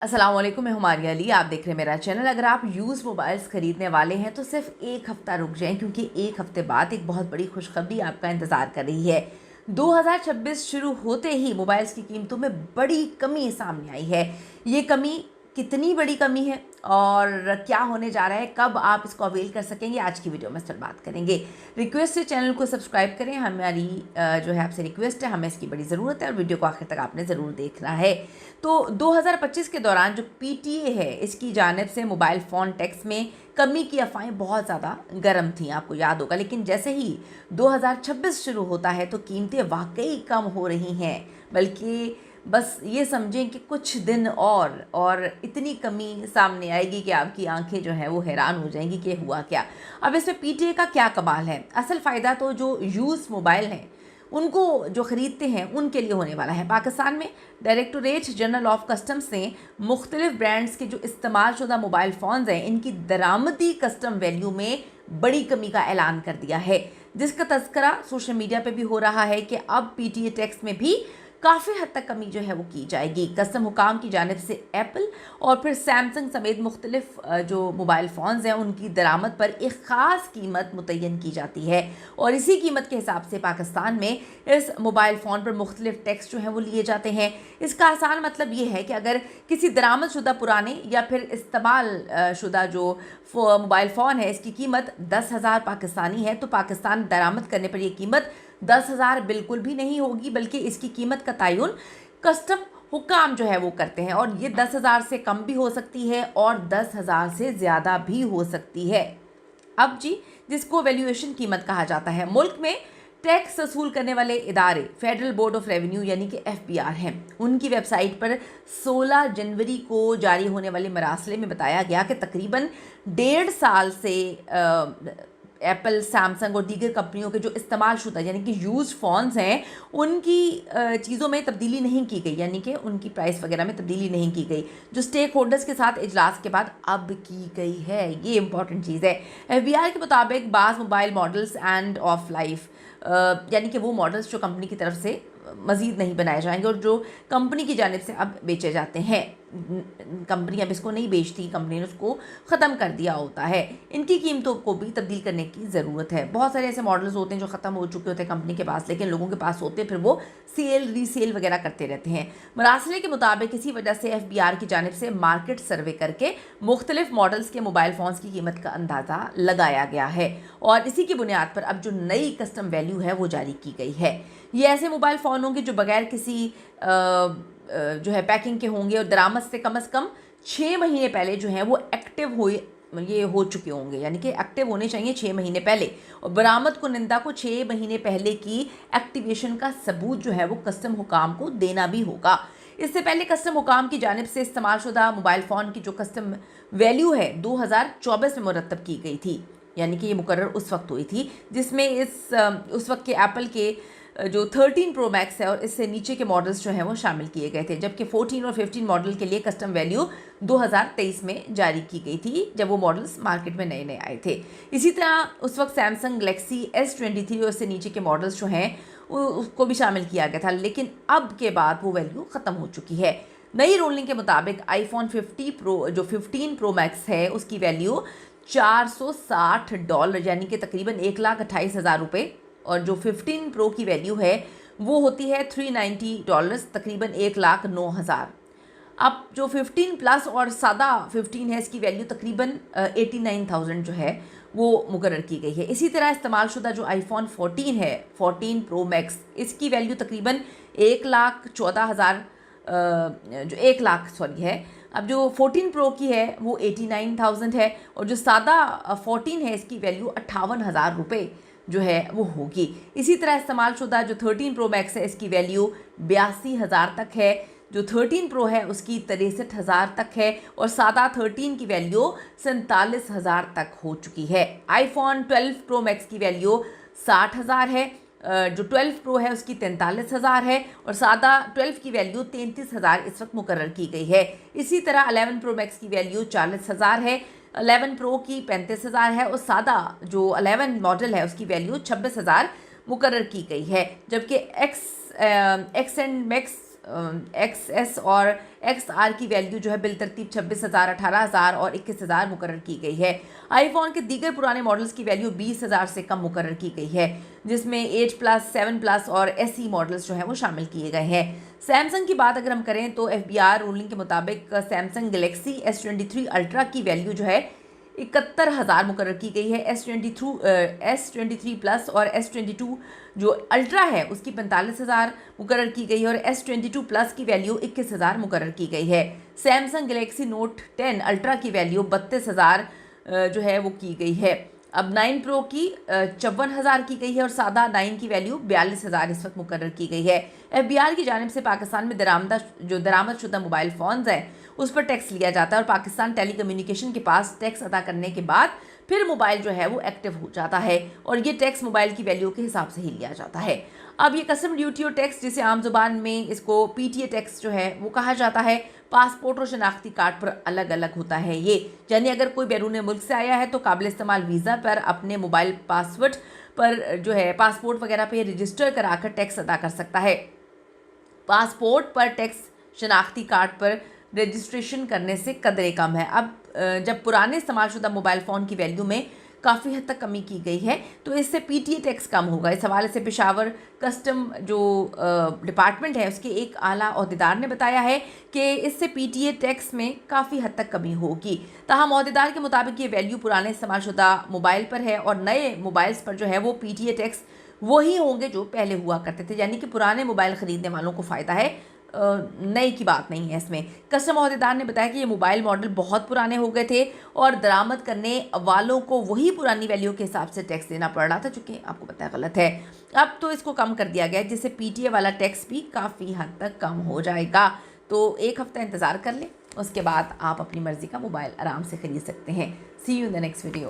अस्सलाम वालेकुम, मैं हुमारिया अली। आप देख रहे हैं मेरा चैनल। अगर आप यूज़ मोबाइल्स ख़रीदने वाले हैं तो सिर्फ एक हफ़्ता रुक जाएं, क्योंकि एक हफ़्ते बाद एक बहुत बड़ी खुशखबरी आपका इंतज़ार कर रही है। 2026 शुरू होते ही मोबाइल्स की कीमतों में बड़ी कमी सामने आई है। ये कमी कितनी बड़ी कमी है और क्या होने जा रहा है, कब आप इसको अवेल कर सकेंगे, आज की वीडियो में इस पर बात करेंगे। रिक्वेस्ट है चैनल को सब्सक्राइब करें, हमारी जो है आपसे रिक्वेस्ट है, हमें इसकी बड़ी ज़रूरत है और वीडियो को आखिर तक आपने ज़रूर देखना है। तो 2025 के दौरान जो पीटीए है, इसकी जानिब से मोबाइल फ़ोन टैक्स में कमी की अफवाहें बहुत ज़्यादा गर्म थी, आपको याद होगा। लेकिन जैसे ही 2026 शुरू होता है तो कीमतें वाकई कम हो रही हैं, बल्कि बस ये समझें कि कुछ दिन और इतनी कमी सामने आएगी कि आपकी आंखें जो हैं वो हैरान हो जाएंगी कि हुआ क्या। अब इसमें पीटीए का क्या कमाल है। असल फ़ायदा तो जो यूज़ मोबाइल हैं उनको जो ख़रीदते हैं उनके लिए होने वाला है। पाकिस्तान में डायरेक्टोरेट जनरल ऑफ कस्टम्स ने मुख्तलिफ ब्रांड्स के जो इस्तेमाल शुदा मोबाइल फ़ोन्स हैं, इनकी दरामदी कस्टम वैल्यू में बड़ी कमी का ऐलान कर दिया है, जिसका तज़किरा सोशल मीडिया पे भी हो रहा है कि अब पीटीए टैक्स में भी काफ़ी हद तक कमी जो है वो की जाएगी। कस्टम हुकाम की जानिब से एप्पल और फिर सैमसंग समेत मुख्तलिफ जो मोबाइल फ़ोन्स हैं उनकी दरामद पर एक ख़ास कीमत मुतय्यन की जाती है और इसी कीमत के हिसाब से पाकिस्तान में इस मोबाइल फ़ोन पर मुख्तलिफ टैक्स जो हैं वो लिए जाते हैं। इसका आसान मतलब ये है कि अगर किसी दरामद शुदा पुराने या फिर इस्तेमाल शुदा जो मोबाइल फ़ोन है, इसकी कीमत 10,000 पाकिस्तानी है, तो पाकिस्तान दरामद करने पर यह कीमत 10,000 बिल्कुल भी नहीं होगी, बल्कि इसकी कीमत का तयन कस्टम हुकाम जो है वो करते हैं और ये 10,000 से कम भी हो सकती है और 10,000 से ज़्यादा भी हो सकती है। अब जी, जिसको वैल्यूएशन कीमत कहा जाता है, मुल्क में टैक्स वसूल करने वाले इदारे फेडरल बोर्ड ऑफ रेवेन्यू यानी कि FBR हैं। उनकी वेबसाइट पर 16 जनवरी को जारी होने वाले मरासले में बताया गया कि तकरीबन 1.5 साल से एप्पल, सैमसंग और दीगर कंपनियों के जो इस्तेमाल शुदा यानी कि यूज़ फ़ोन्स हैं उनकी चीज़ों में तब्दीली नहीं की गई, यानी कि उनकी प्राइस वगैरह में तब्दीली नहीं की गई, जो स्टेक होल्डर्स के साथ इजलास के बाद अब की गई है। ये इंपॉर्टेंट चीज़ है। FBR के मुताबिक बाज़ mobile models end of life, यानी कि वो मॉडल्स जो कंपनी की तरफ से मज़ीद नहीं बनाए जाएंगे और जो कंपनी की जानिब से अब बेचे जाते हैं, कंपनी अब इसको नहीं बेचती, कंपनी ने उसको ख़त्म कर दिया होता है, इनकी कीमतों को भी तब्दील करने की ज़रूरत है। बहुत सारे ऐसे मॉडल्स होते हैं जो ख़त्म हो चुके होते हैं कंपनी के पास, लेकिन लोगों के पास होते हैं, फिर वो सेल रीसेल वगैरह करते रहते हैं। मरासले के मुताबिक इसी वजह से FBR की जानिब से मार्केट सर्वे करके मुख्तलिफ मॉडल्स के मोबाइल फ़ोन्स की कीमत का अंदाज़ा लगाया गया है और इसी की बुनियाद पर अब जो नई कस्टम वैल्यू है वो जारी की गई है। ये ऐसे मोबाइल फ़ोन होंगे जो बगैर किसी जो है पैकिंग के होंगे और दरामद से कम 6 महीने पहले जो है वो एक्टिव हो चुके होंगे, यानी कि एक्टिव होने चाहिए 6 महीने पहले, और बरामद कुनिंदा को 6 महीने पहले की एक्टिवेशन का सबूत जो है वो कस्टम हुकाम को देना भी होगा। इससे पहले कस्टम हुकाम की जानिब से इस्तेमाल शुदा मोबाइल फ़ोन की जो कस्टम वैल्यू है 2024 में मुरतब की गई थी, यानी कि ये मुकर्रर उस वक्त हुई थी जिसमें उस वक्त के एप्पल के जो 13 प्रो मैक्स है और इससे नीचे के मॉडल्स जो हैं वो शामिल किए गए थे, जबकि 14 और 15 मॉडल के लिए कस्टम वैल्यू 2023 में जारी की गई थी, जब वो मॉडल्स मार्केट में नए नए आए थे। इसी तरह उस वक्त सैमसंग गैलेक्सी S23 और इससे नीचे के मॉडल्स जो हैं उसको भी शामिल किया गया था, लेकिन अब के बाद वो वैल्यू ख़त्म हो चुकी है। नई रूलिंग के मुताबिक आईफोन 50 प्रो जो 15 प्रो मैक्स है उसकी वैल्यू $460 यानी कि तकरीबन 1,28,000 रुपये, और जो 15 प्रो की वैल्यू है वो होती है $390 तकरीबन 1,09,000। अब जो 15 प्लस और सादा 15 है इसकी वैल्यू तकरीबन 89,000 जो है वो मुकर्रर की गई है। इसी तरह इस्तेमाल शुदा जो आईफोन 14 है, 14 प्रो मैक्स, इसकी वैल्यू तकरीबन 1,14,000 जो 1 लाख सॉरी है। अब जो 14 प्रो की है वो 89,000 है और जो सादा 14 है इसकी वैल्यू 58,000 रुपये जो है वो होगी। इसी तरह इस्तेमाल शुदा जो 13 प्रो मैक्स है इसकी वैल्यू 82,000 तक है, जो 13 प्रो है उसकी 63,000 तक है और सादा 13 की वैल्यू 47,000 तक हो चुकी है। आईफोन 12 प्रो मैक्स की वैल्यू 60,000 है, जो 12 प्रो है उसकी 43,000 है और सादा 12 की वैल्यू 33,000 इस वक्त मुकर्रर की गई है। इसी तरह 11 प्रो मैक्स की वैल्यू 40,000 है, 11 प्रो की 35,000 है और सादा जो 11 मॉडल है उसकी वैल्यू 26,000 मुकर्रर की गई है, जबकि एक्स एंड मैक्स XS और XR की वैल्यू जो है बिलतरतीब 26,000, 18,000 और 21,000 मुकर्रर की गई है। आईफोन के दीगर पुराने मॉडल्स की वैल्यू 20,000 से कम मुकर्रर की गई है, जिसमें 8+, 7+ और SE मॉडल्स जो है वो शामिल किए गए हैं। सैमसंग की बात अगर हम करें तो FBR रूलिंग के मुताबिक सैमसंग गैलेक्सी S23 अल्ट्रा की वैल्यू जो है 71,000 मुकर्रर की गई है। S23 प्लस और S22 जो अल्ट्रा है उसकी 45,000 मुकर्रर की गई है और S22 प्लस की वैल्यू 21,000 मुकर्रर की गई है। सैमसंग गैलेक्सी नोट 10 अल्ट्रा की वैल्यू 32,000 जो है वो की गई है। अब 9 प्रो की 54,000 की गई है और सादा 9 की वैल्यू 42,000 इस वक्त मुकर्रर की गई है। FBR की जानिब से पाकिस्तान में दरामदशुदा मोबाइल फ़ोन्स हैं उस पर टैक्स लिया जाता है और पाकिस्तान टेलीकम्युनिकेशन के पास टैक्स अदा करने के बाद फिर मोबाइल जो है वो एक्टिव हो जाता है और ये टैक्स मोबाइल की वैल्यू के हिसाब से ही लिया जाता है। अब ये कस्टम ड्यूटी और टैक्स, जिसे आम जुबान में इसको PTA टैक्स जो है वो कहा जाता है, पासपोर्ट और शनाख्ती कार्ड पर अलग अलग होता है ये। यानी अगर कोई बैरून मुल्क से आया है तो काबिल इस्तेमाल वीज़ा पर अपने मोबाइल पासवर्ड पर जो है पासपोर्ट वगैरह पे रजिस्टर कराकर टैक्स अदा कर सकता है। पासपोर्ट पर टैक्स शनाख्ती कार्ड पर रजिस्ट्रेशन करने से कदरे कम है। अब जब पुराने इस्तेमालशुदा मोबाइल फ़ोन की वैल्यू में काफ़ी हद तक कमी की गई है तो इससे PTA टैक्स कम होगा। इस हवाले से पेशावर कस्टम जो डिपार्टमेंट है उसके एक आला अहदेदार ने बताया है कि इससे PTA टैक्स में काफ़ी हद तक कमी होगी। ताहम अहदेदार के मुताबिक ये वैल्यू पुराने इस्तेमालशुदा मोबाइल पर है और नए मोबाइल्स पर जो है वो PTA टैक्स वही होंगे जो पहले हुआ करते थे, यानी कि पुराने मोबाइल ख़रीदने वालों को फ़ायदा है, नई की बात नहीं है इसमें। कस्टम अहदेदार ने बताया कि ये मोबाइल मॉडल बहुत पुराने हो गए थे और दरामद करने वालों को वही पुरानी वैल्यू के हिसाब से टैक्स देना पड़ रहा था, जो कि आपको पता है गलत है। अब तो इसको कम कर दिया गया है जिससे PTA वाला टैक्स भी काफ़ी हद तक कम हो जाएगा। तो एक हफ़्ता इंतज़ार कर लें, उसके बाद आप अपनी मर्ज़ी का मोबाइल आराम से ख़रीद सकते हैं। See you in the next video.